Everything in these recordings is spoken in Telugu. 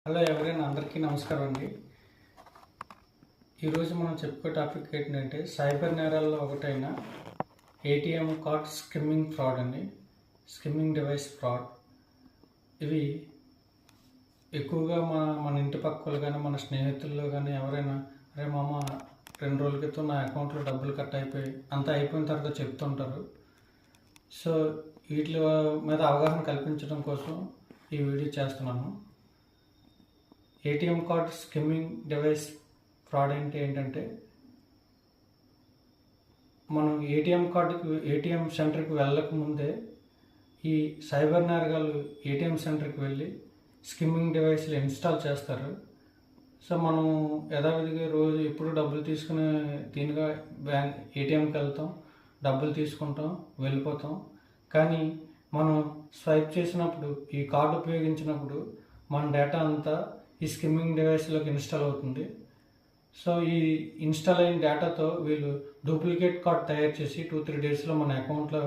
హలో ఎవరైనా అందరికీ నమస్కారం అండి. ఈరోజు మనం చెప్పుకో టాపిక్ ఏంటంటే సైబర్ నేరాల్లో ఒకటైన ఏటీఎం కార్డ్ స్కిమ్మింగ్ ఫ్రాడ్ అండి. Skimming device fraud. ఇవి ఎక్కువగా మన ఇంటి పక్కలు కానీ మన స్నేహితుల్లో కానీ ఎవరైనా అరే మామ 2 రోజుల క్రితం నా అకౌంట్లో డబ్బులు కట్ అయిపోయి అంతా అయిపోయిన తర్వాత చెప్తుంటారు. సో వీటి మీద అవగాహన కల్పించడం కోసం ఈ వీడియో చేస్తున్నాను. ATM card skimming device fraud ఏంటంటే మనం ఏటీఎం సెంటర్కి వెళ్ళకముందే ఈ సైబర్ నేరగాళ్ళు ఏటీఎం సెంటర్కి వెళ్ళి స్కిమ్మింగ్ డివైస్లు ఇన్స్టాల్ చేస్తారు. సో మనం యథావిధిగా రోజు ఎప్పుడు డబ్బులు తీసుకునే దీనిగా ఏటీఎంకి వెళ్తాం, డబ్బులు తీసుకుంటాం, వెళ్ళిపోతాం. కానీ మనం స్వైప్ చేసినప్పుడు ఈ కార్డు ఉపయోగించినప్పుడు మన డేటా అంతా ఈ స్కిమ్మింగ్ డివైస్లోకి ఇన్స్టాల్ అవుతుంది. సో ఈ ఇన్స్టాల్ అయిన డేటాతో వీళ్ళు డూప్లికేట్ కార్డ్ తయారు చేసి 2-3 డేస్లో మన అకౌంట్లో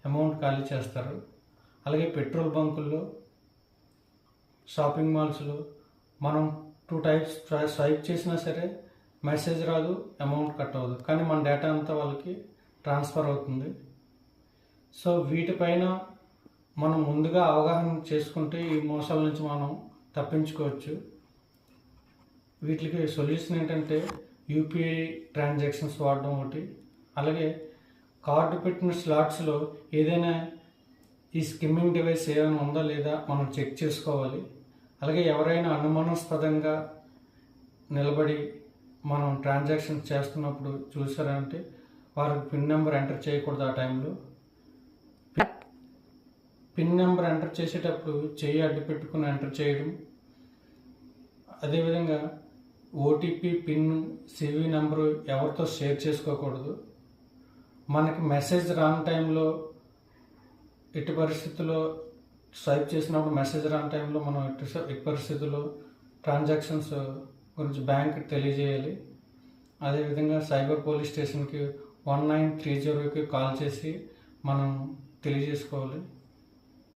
అమౌంట్ ఖాళీ చేస్తారు. అలాగే పెట్రోల్ బంకుల్లో, షాపింగ్ మాల్స్లో మనం 2 టైమ్స్ స్వైప్ చేసినా సరే మెసేజ్ రాదు, అమౌంట్ కట్ అవ్వదు, కానీ మన డేటా అంతా వాళ్ళకి ట్రాన్స్ఫర్ అవుతుంది. సో వీటిపైన మనం ముందుగా అవగాహన చేసుకుంటే ఈ మోసాల నుంచి మనం తప్పించుకోవచ్చు. వీటికి సొల్యూషన్ ఏంటంటే యూపీఐ ట్రాన్సాక్షన్స్ వాడడం ఒకటి. అలాగే కార్డు పెట్టిన స్లాట్స్లో ఏదైనా ఈ స్కిమ్మింగ్ డివైస్ ఏమైనా ఉందా లేదా మనం చెక్ చేసుకోవాలి. అలాగే ఎవరైనా అనుమానాస్పదంగా నిలబడి మనం ట్రాన్సాక్షన్ చేస్తున్నప్పుడు చూసారంటే వారికి పిన్ నెంబర్ ఎంటర్ చేయకూడదు. ఆ టైంలో పిన్ నెంబర్ ఎంటర్ చేసేటప్పుడు చెయ్యి అడ్డు పెట్టుకుని ఎంటర్ చేయడం. అదేవిధంగా ఓటీపీ, పిన్, సివి నెంబరు ఎవరితో షేర్ చేసుకోకూడదు. మనకి మెసేజ్ రాని టైంలో ఎట్టి పరిస్థితుల్లో స్వైప్ చేసినప్పుడు మెసేజ్ రాని టైంలో మనం ఎట్టి పరిస్థితుల్లో ట్రాన్సాక్షన్స్ గురించి బ్యాంక్కి తెలియజేయాలి. అదేవిధంగా సైబర్ పోలీస్ స్టేషన్కి 1930కి కాల్ చేసి మనం తెలియజేసుకోవాలి.